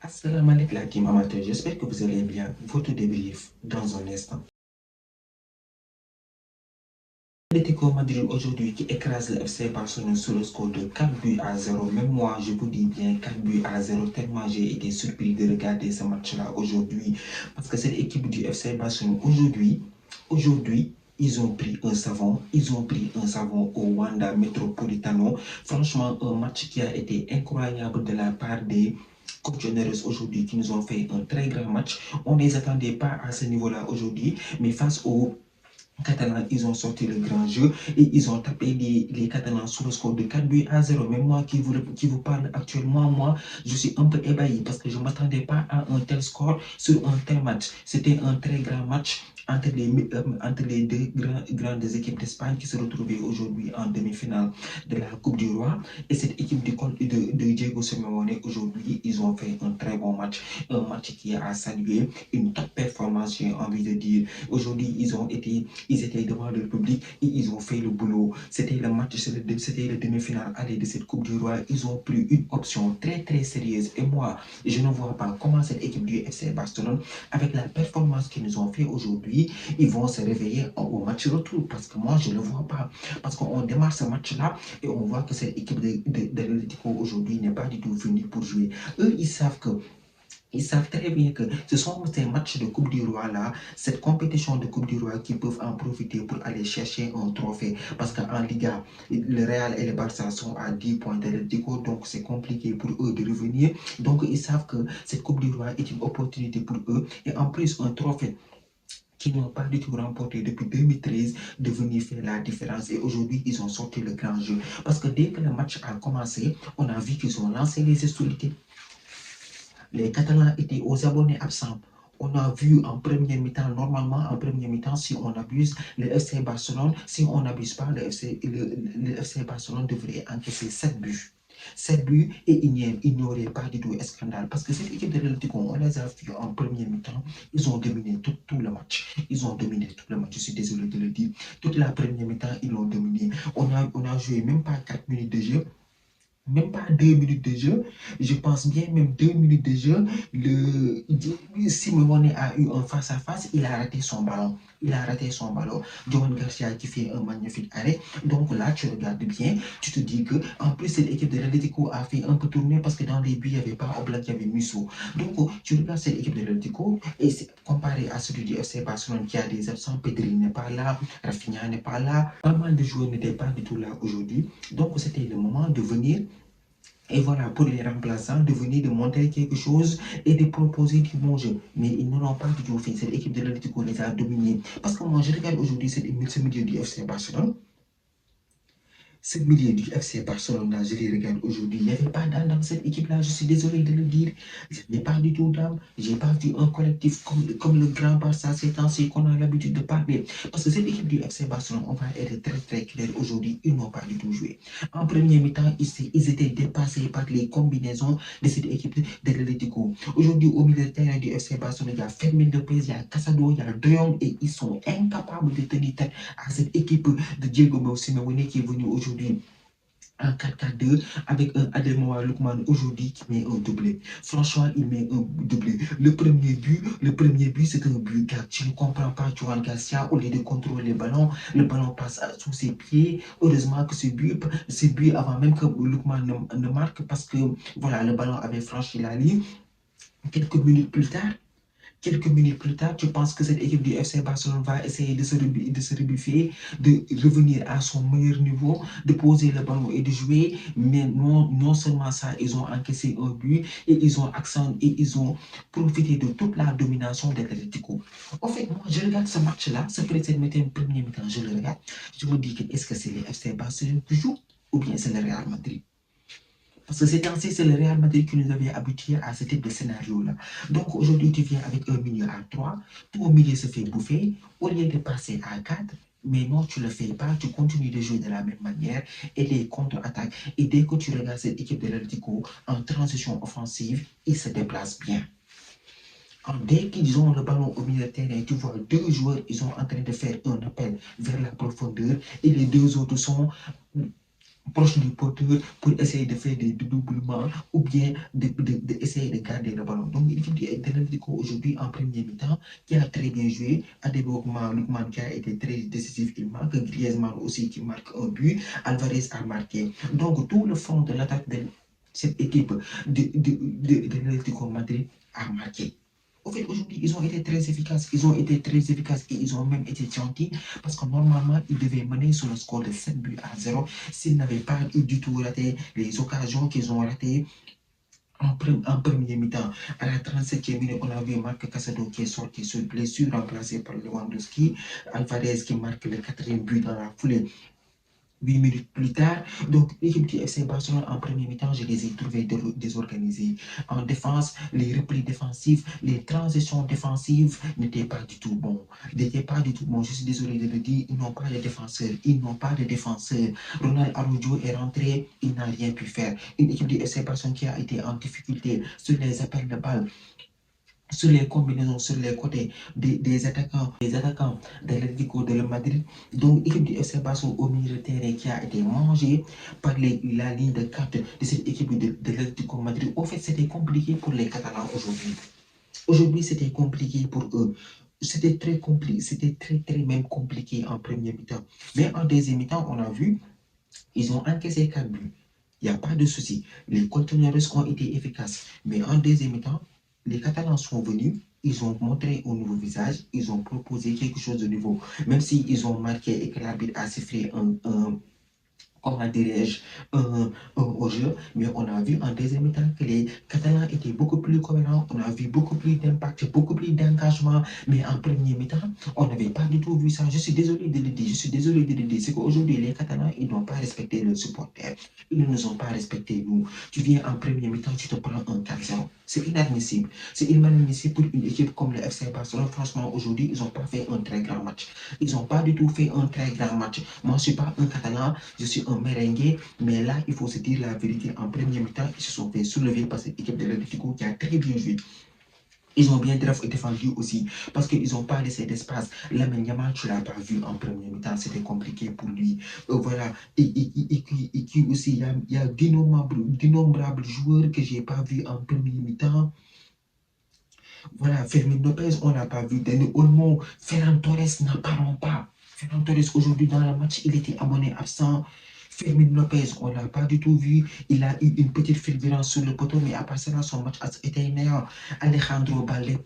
Assalamu alaikum la team amateur, j'espère que vous allez bien. Votre débrief dans un instant. L'Atlético Madrid aujourd'hui qui écrase le FC Barcelone sur le score de 4 buts à 0. Même moi, je vous dis bien 4 buts à 0, tellement j'ai été surpris de regarder ce match-là aujourd'hui. Parce que cette équipe du FC Barcelone aujourd'hui, ils ont pris un savon au Wanda Metropolitano. Franchement, un match qui a été incroyable de la part des Colchoneros aujourd'hui qui nous ont fait un très grand match. On ne les attendait pas à ce niveau-là aujourd'hui, mais face aux Catalans, ils ont sorti le grand jeu et ils ont tapé les Catalans sur le score de 4 buts à 0. Même moi qui vous parle actuellement, moi, je suis un peu ébahi parce que je ne m'attendais pas à un tel score sur un tel match. C'était un très grand match entre les deux grandes équipes d'Espagne qui se retrouvaient aujourd'hui en demi-finale de la Coupe du Roi. Et cette équipe de Diego Simeone, aujourd'hui, ils ont fait un très bon match. Un match qui a salué une top performance, j'ai envie de dire. Aujourd'hui, ils étaient devant le public et ils ont fait le boulot. C'était le match, c'était le demi-finale aller de cette Coupe du Roi. Ils ont pris une option très très sérieuse. Et moi, je ne vois pas comment cette équipe du FC Barcelone, avec la performance qu'ils nous ont fait aujourd'hui, ils vont se réveiller au match retour. Parce que moi, je ne le vois pas. Parce qu'on démarre ce match-là et on voit que cette équipe de l'Atlético aujourd'hui n'est pas du tout venue pour jouer. Eux, ils savent très bien que ce sont ces matchs de Coupe du Roi là, cette compétition de Coupe du Roi qui peuvent en profiter pour aller chercher un trophée. Parce qu'en Liga, le Real et le Barça sont à 10 points de l'Atlético, donc c'est compliqué pour eux de revenir. Donc ils savent que cette Coupe du Roi est une opportunité pour eux. Et en plus, un trophée qu'ils n'ont pas du tout remporté depuis 2013, de venir faire la différence. Et aujourd'hui, ils ont sorti le grand jeu. Parce que dès que le match a commencé, on a vu qu'ils ont lancé les hostilités. Les Catalans étaient aux abonnés absents. On a vu en première mi-temps, normalement en première mi-temps, si on abuse, le FC Barcelone, si on n'abuse pas, le FC Barcelone devrait encaisser 7 buts. 7 buts et il n'y aurait pas du tout de scandale. Parce que cette équipe de l'Atlético, on les a vus en première mi-temps, ils ont dominé tout le match. Ils ont dominé tout le match, je suis désolé de le dire. Toute la première mi-temps, ils l'ont dominé. On a joué même pas 4 minutes de jeu. Même pas 2 minutes de jeu, je pense bien même 2 minutes de jeu, Simeone a eu un face-à-face, il a raté son ballon. Johan Garcia qui fait un magnifique arrêt. Donc là, tu regardes bien, tu te dis que en plus, cette équipe de l'Atlético a fait un peu tourner parce que dans les buts, il n'y avait pas Oblak, il y avait Musso. Donc tu regardes cette équipe de l'Atlético et comparé à celui du FC Barcelone qui a des absents, Pedri n'est pas là, Rafinha n'est pas là, pas mal de joueurs n'étaient pas du tout là aujourd'hui. Donc c'était le moment de venir et voilà, pour les remplaçants, de venir de montrer quelque chose et de proposer du bon jeu. Mais ils ne l'ont pas du tout fait. Cette équipe de l'Atlético les a dominés. Parce que moi, je regarde aujourd'hui ce milieu du FC Barcelone. Ce milieu du FC Barcelone, là, je les regarde aujourd'hui. Il n'y avait pas d'âme dans cette équipe-là, je suis désolé de le dire. Il n'y avait pas du tout d'âme. Je n'ai pas vu un collectif comme le Grand Barça ces temps-ci qu'on a l'habitude de parler. Parce que cette équipe du FC Barcelone, on va être très très clair aujourd'hui, ils n'ont pas du tout joué. En premier mi-temps, ils étaient dépassés par les combinaisons de cette équipe de l'Atlético. Aujourd'hui, au milieu de terrain du FC Barcelone, il y a Fermin Lopez, il y a Casado, il y a De Jong et ils sont incapables de tenir tête à cette équipe de Diego Simeone qui est venue aujourd'hui en 4-4-2 avec un Ademola Lookman aujourd'hui qui met un doublé. Franchement, il met un doublé. Le premier but, c'est un but car tu ne comprends pas Johan Garcia, au lieu de contrôler le ballon passe sous ses pieds. Heureusement que ce but avant même que Lookman ne marque parce que voilà, le ballon avait franchi la ligne. Quelques minutes plus tard, tu penses que cette équipe du FC Barcelone va essayer de se rebuffer, de revenir à son meilleur niveau, de poser le ballon et de jouer. Mais non seulement ça, ils ont encaissé un but et ils ont profité de toute la domination de l'Atlético. En fait, moi, je regarde ce match-là, ce précédent premier mi-temps, je le regarde. Je me dis que est-ce que c'est le FC Barcelone qui joue ou bien c'est le Real Madrid? Parce que ces temps-ci, c'est le Real Madrid qui nous avait habitués à ce type de scénario-là. Donc aujourd'hui, tu viens avec un milieu à 3, ton milieu se fait bouffer, au lieu de passer à 4, mais non, tu ne le fais pas, tu continues de jouer de la même manière et les contre-attaques. Et dès que tu regardes cette équipe de l'Atlético en transition offensive, ils se déplacent bien. Dès qu'ils ont le ballon au milieu de terrain, tu vois deux joueurs, ils sont en train de faire un appel vers la profondeur et les deux autres sont proche du porteur pour essayer de faire des doublements ou bien d'essayer de garder le ballon. Donc, l'équipe de l'Atlético aujourd'hui en première mi-temps qui a très bien joué. Adebayor Lookman qui a été très décisif, il marque. Griezmann aussi qui marque un but. Alvarez a marqué. Donc, tout le front de l'attaque de cette équipe de l'Atlético Madrid a marqué. Au fait, aujourd'hui, ils ont été très efficaces. Ils ont été très efficaces et ils ont même été gentils parce que normalement, ils devaient mener sur le score de 7 buts à 0 s'ils n'avaient pas du tout raté les occasions qu'ils ont ratées en premier mi-temps. À la 37e minute, on a vu Marc Casado qui est sorti sur blessure, remplacé par Lewandowski. Alvarez qui marque le 4e but dans la foulée. 8 minutes plus tard, donc l'équipe du FC Barcelone en premier mi-temps, je les ai trouvés désorganisés. En défense, les replis défensifs, les transitions défensives n'étaient pas du tout bons. N'étaient pas du tout bons. Je suis désolé de le dire, ils n'ont pas de défenseurs. Ils n'ont pas de défenseurs. Ronald Araujo est rentré, il n'a rien pu faire. Une équipe du FC Barcelone qui a été en difficulté sur les appels de balles, sur les combinaisons, sur les côtés des attaquants de l'Atlético de Madrid. Donc, l'équipe du FC Barcelone au milieu de terrain qui a été mangée par la ligne de 4 de cette équipe de l'Atlético Madrid. Au fait, c'était compliqué pour les Catalans aujourd'hui. Aujourd'hui, c'était compliqué pour eux. C'était très compliqué, c'était très même compliqué en première mi-temps. Mais en deuxième mi-temps, on a vu, ils ont encaissé 4 buts. Il n'y a pas de souci. Les conteneurs ont été efficaces. Mais en deuxième mi-temps, les Catalans sont venus, ils ont montré un nouveau visage, ils ont proposé quelque chose de nouveau. Même s'ils ont marqué et que l'arbitre a sifflé comment dirais-je, au jeu, mais on a vu en deuxième mi-temps que les Catalans étaient beaucoup plus cohérents, on a vu beaucoup plus d'impact, beaucoup plus d'engagement, mais en premier mi-temps, on n'avait pas du tout vu ça. Je suis désolé de le dire, c'est qu'aujourd'hui, les Catalans, ils n'ont pas respecté leurs supporters, ils ne nous ont pas respecté nous. Tu viens en premier mi-temps, tu te prends un 4-0. C'est inadmissible. C'est inadmissible pour une équipe comme le FC Barcelone. Franchement, aujourd'hui, ils n'ont pas fait un très grand match. Ils n'ont pas du tout fait un très grand match. Moi, je ne suis pas un Catalan, je suis un merengue, mais là, il faut se dire la vérité. En premier mi-temps, ils se sont fait soulever par cette équipe de l'Atlético qui a très bien joué. Ils ont bien défendu aussi parce qu'ils n'ont pas laissé d'espace. Lamine Yamal, tu ne l'as pas vu en premier mi-temps, c'était compliqué pour lui. Voilà. Et qui aussi, il y a d'innombrables joueurs que je n'ai pas vus en premier mi-temps. Voilà, Fermin Lopez, on n'a pas vu. Dani Olmo, Ferran Torres, n'en parlons pas. Ferran Torres, aujourd'hui, dans le match, il était abonné absent. Fermin Lopez, on ne l'a pas du tout vu. Il a eu une petite fulgurance sur le poteau, mais à part ça, son match était néant. Alejandro Balde,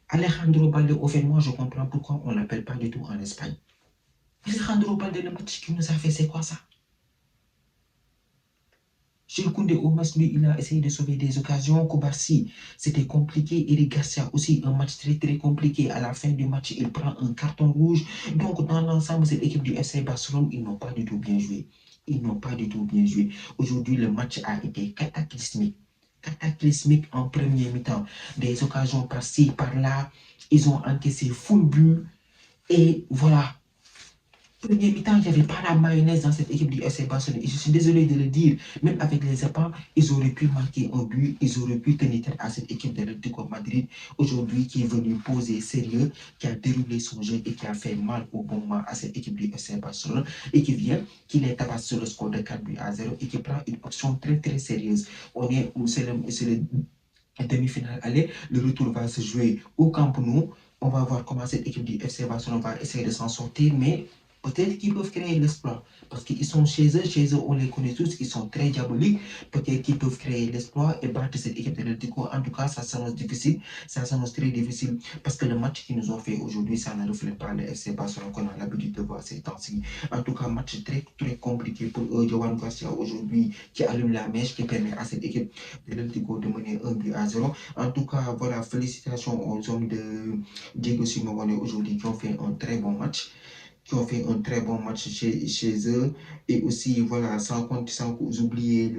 Alejandro Balde, au fait, moi, je comprends pourquoi on ne l'appelle pas du tout en Espagne. Alejandro Balde, le match qu'il nous a fait, c'est quoi ça? Jules Koundé, au match, lui, il a essayé de sauver des occasions. Koubarsi, c'était compliqué. Eric Garcia aussi, un match très compliqué. À la fin du match, il prend un carton rouge. Donc, dans l'ensemble, cette équipe du FC Barcelone, ils n'ont pas du tout bien joué. Ils n'ont pas du tout bien joué. Aujourd'hui, le match a été cataclysmique. Cataclysmique en premier mi-temps. Des occasions par-ci, par-là. Ils ont encaissé full but. Et voilà. Premier mi-temps, il n'y avait pas la mayonnaise dans cette équipe du FC Barcelone. Et je suis désolé de le dire, même avec les appels, ils auraient pu marquer un but, ils auraient pu tenir tête à cette équipe de l'Atlético Madrid, aujourd'hui qui est venue poser sérieux, qui a déroulé son jeu et qui a fait mal au bon moment à cette équipe du FC Barcelone, et qui vient, qui les tabasse sur le score de 4 buts à 0 et qui prend une option très sérieuse. C'est le demi-finale aller, le retour va se jouer au Camp Nou. On va voir comment cette équipe du FC Barcelone va essayer de s'en sortir, mais peut-être qu'ils peuvent créer l'exploit. Parce qu'ils sont chez eux, on les connaît tous, ils sont très diaboliques. Peut-être qu'ils peuvent créer l'exploit et battre cette équipe de l'Atlético. En tout cas, ça s'annonce difficile, ça s'annonce très difficile. Parce que le match qu'ils nous ont fait aujourd'hui, ça ne reflète pas le FC Barcelone qu'on a l'habitude de voir ces temps-ci. En tout cas, match très compliqué pour eux. Johan Garcia aujourd'hui qui allume la mèche, qui permet à cette équipe de l'Atlético de mener 1 but à 0. En tout cas, voilà, félicitations aux hommes de Diego Simeone aujourd'hui qui ont fait un très bon match. Chez eux. Et aussi, voilà, sans oublier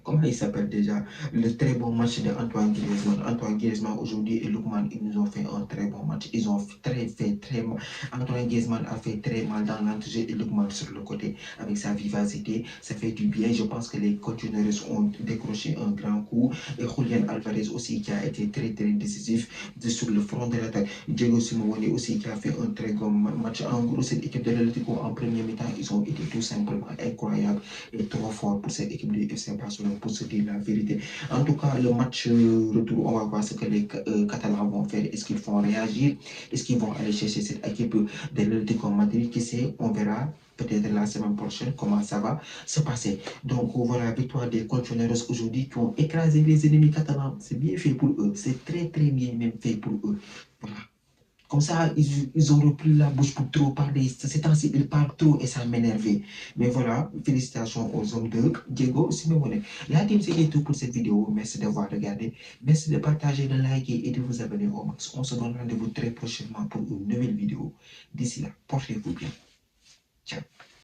comment il s'appelle déjà, le très bon match de Antoine Griezmann. Antoine Griezmann aujourd'hui et Lookman, ils nous ont fait un très bon match. Ils ont fait très mal. Antoine Griezmann a fait très mal dans l'entrejeu et Lookman sur le côté avec sa vivacité. Ça fait du bien. Je pense que les conteneurs ont décroché un grand coup. Et Julian Alvarez aussi qui a été très décisif sur le front de l'attaque. Diego Simeone aussi qui a fait un très bon match. En gros, cette équipe de l'Atlético en premier mi-temps, ils ont été tout simplement incroyables et trop forts pour cette équipe de FC Barcelone, pour se dire la vérité. En tout cas, le match retour, on va voir ce que les Catalans vont faire. Est-ce qu'ils vont réagir? Est-ce qu'ils vont aller chercher cette équipe de l'Atlético Madrid? Qui sait? On verra peut-être la semaine prochaine comment ça va se passer. Donc voilà, victoire des Colchoneros aujourd'hui qui ont écrasé les ennemis catalans. C'est bien fait pour eux. C'est très bien même fait pour eux. Voilà. Comme ça, ils ont repris la bouche pour trop parler. Ces temps-ci, ils parlent trop et ça m'énerve. Mais voilà, félicitations aux hommes de Diego Simeone. La team, c'est tout pour cette vidéo. Merci d'avoir regardé. Merci de partager, de liker et de vous abonner au max. On se donne rendez-vous très prochainement pour une nouvelle vidéo. D'ici là, portez-vous bien.